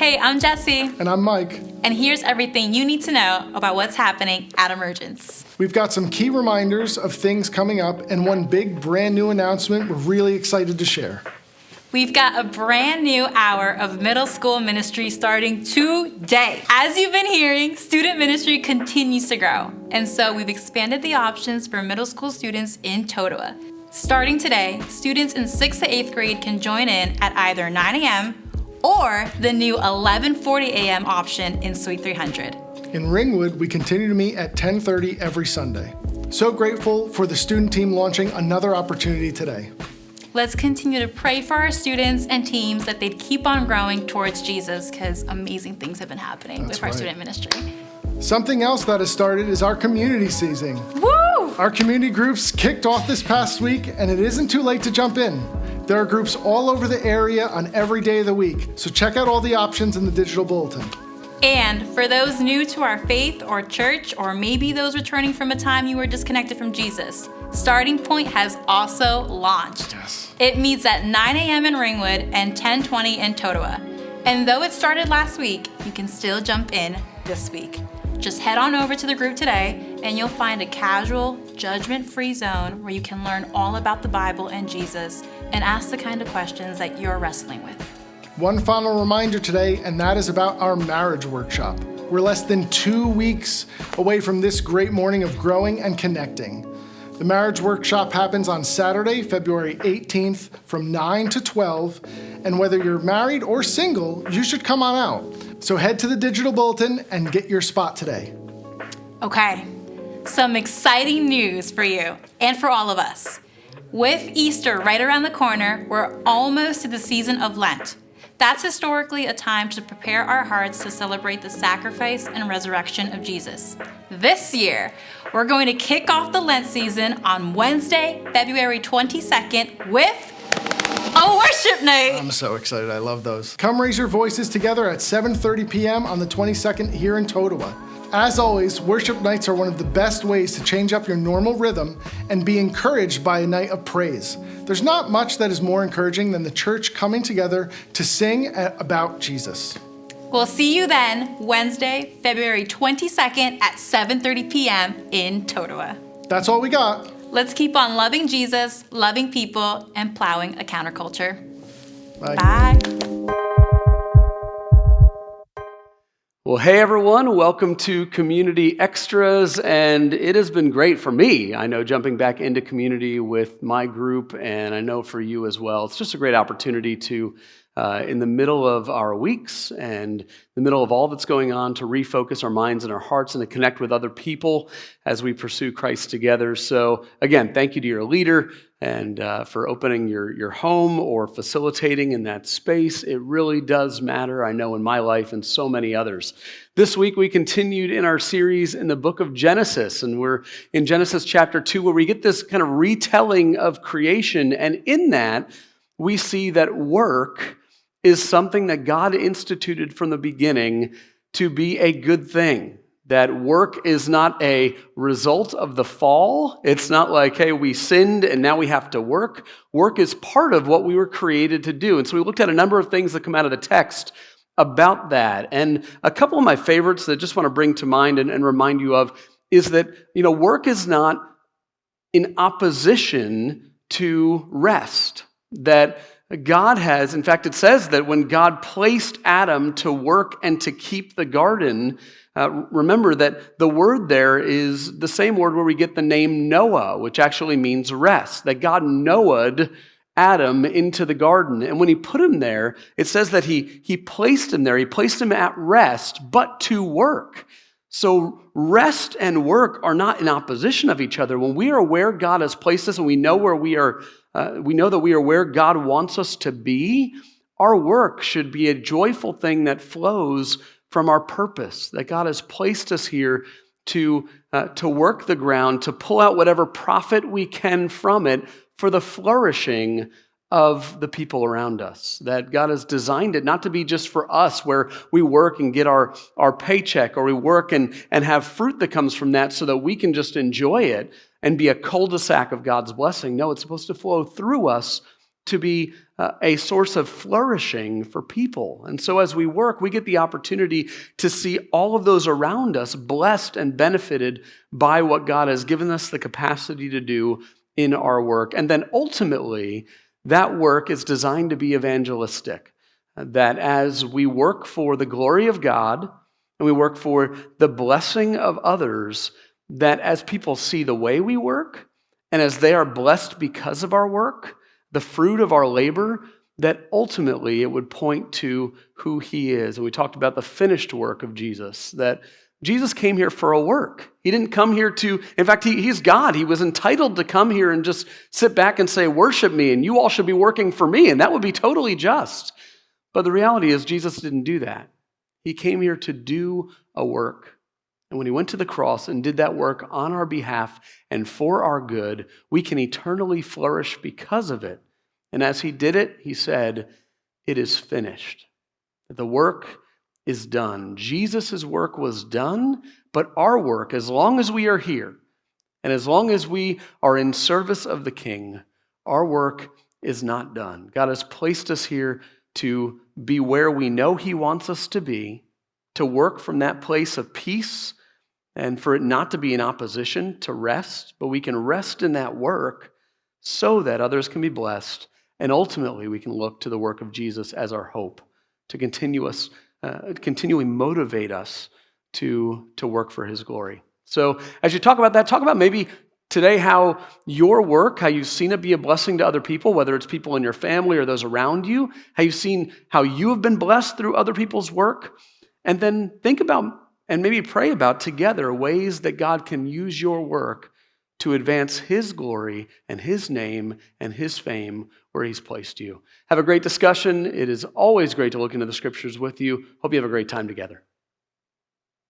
Hey, I'm Jesse. And I'm Mike. And here's everything you need to know about what's happening at Emergence. We've got some key reminders of things coming up and one big brand new announcement we're really excited to share. We've got a brand new hour of middle school ministry starting today. As you've been hearing, student ministry continues to grow. And so we've expanded the options for middle school students in Totowa. Starting today, students in 6th to 8th grade can join in at either 9 a.m. or the new 11:40 a.m. option in Suite 300. In Ringwood, we continue to meet at 10:30 every Sunday. So grateful for the student team launching another opportunity today. Let's continue to pray for our students and teams that they'd keep on growing towards Jesus, because amazing things have been happening with our student ministry. Something else that has started is our community season. Woo! Our community groups kicked off this past week, and it isn't too late to jump in. There are groups all over the area on every day of the week, so check out all the options in the digital bulletin. And for those new to our faith or church, or maybe those returning from a time you were disconnected from Jesus, Starting Point has also launched. Yes. It meets at 9 a.m. in Ringwood and 10:20 in Totowa. And though it started last week, you can still jump in this week. Just head on over to the group today and you'll find a casual, judgment-free zone where you can learn all about the Bible and Jesus and ask the kind of questions that you're wrestling with. One final reminder today, and that is about our marriage workshop. We're less than 2 weeks away from this great morning of growing and connecting. The marriage workshop happens on Saturday, February 18th from 9 to 12, and whether you're married or single, you should come on out. So head to the digital bulletin and get your spot today. Okay, some exciting news for you and for all of us. With Easter right around the corner, we're almost to the season of Lent. That's historically a time to prepare our hearts to celebrate the sacrifice and resurrection of Jesus. This year, we're going to kick off the Lent season on Wednesday, February 22nd with a worship night. I'm so excited. I love those. Come raise your voices together at 7:30 p.m. on the 22nd here in Totowa. As always, worship nights are one of the best ways to change up your normal rhythm and be encouraged by a night of praise. There's not much that is more encouraging than the church coming together to sing about Jesus. We'll see you then, Wednesday, February 22nd at 7:30 p.m. in Totowa. That's all we got. Let's keep on loving Jesus, loving people, and plowing a counterculture. Bye. Bye. Well, hey everyone, welcome to Community Extras, and it has been great for me. I know jumping back into community with my group, and I know for you as well. It's just a great opportunity to, in the middle of our weeks and the middle of all that's going on, to refocus our minds and our hearts and to connect with other people as we pursue Christ together. So again, thank you to your leader and for opening your home or facilitating in that space. It really does matter, I know, in my life and so many others. This week we continued in our series in the book of Genesis, and we're in Genesis chapter 2, where we get this kind of retelling of creation, and in that we see that work is something that God instituted from the beginning to be a good thing. That work is not a result of the fall. It's not like, hey, we sinned and now we have to work. Work is part of what we were created to do. And so we looked at a number of things that come out of the text about that. And a couple of my favorites that I just want to bring to mind and remind you of is that, work is not in opposition to rest. That God has, in fact, it says that when God placed Adam to work and to keep the garden, remember that the word there is the same word where we get the name Noah, which actually means rest. That God Noah'd Adam into the garden. And when he put him there, it says that he placed him there. He placed him at rest, but to work. So rest and work are not in opposition of each other. When we are where God has placed us and we know where we are, we know that we are where God wants us to be, our work should be a joyful thing that flows from our purpose, that God has placed us here to work the ground, to pull out whatever profit we can from it for the flourishing of the people around us. That God has designed it not to be just for us, where we work and get our paycheck, or we work and have fruit that comes from that so that we can just enjoy it and be a cul-de-sac of God's blessing. No, it's supposed to flow through us to be a source of flourishing for people. And so as we work, we get the opportunity to see all of those around us blessed and benefited by what God has given us the capacity to do in our work. And then ultimately, that work is designed to be evangelistic. That as we work for the glory of God and we work for the blessing of others, that as people see the way we work and as they are blessed because of our work, the fruit of our labor, that ultimately it would point to who he is. And we talked about the finished work of Jesus, that Jesus came here for a work. He didn't come here to, in fact, he's God. He was entitled to come here and just sit back and say, worship me, and you all should be working for me, and that would be totally just. But the reality is Jesus didn't do that. He came here to do a work. And when he went to the cross and did that work on our behalf and for our good, we can eternally flourish because of it. And as he did it, he said, it is finished. The work is done. Jesus' work was done, but our work, as long as we are here, and as long as we are in service of the King, our work is not done. God has placed us here to be where we know he wants us to be, to work from that place of peace, and for it not to be in opposition, to rest, but we can rest in that work so that others can be blessed, and ultimately we can look to the work of Jesus as our hope to continually motivate us to work for his glory. So as you talk about that, talk about maybe today how your work, how you've seen it be a blessing to other people, whether it's people in your family or those around you, how you've seen how you have been blessed through other people's work, and then think about and maybe pray about together ways that God can use your work to advance his glory and his name and his fame where he's placed you. Have a great discussion. It is always great to look into the scriptures with you. Hope you have a great time together.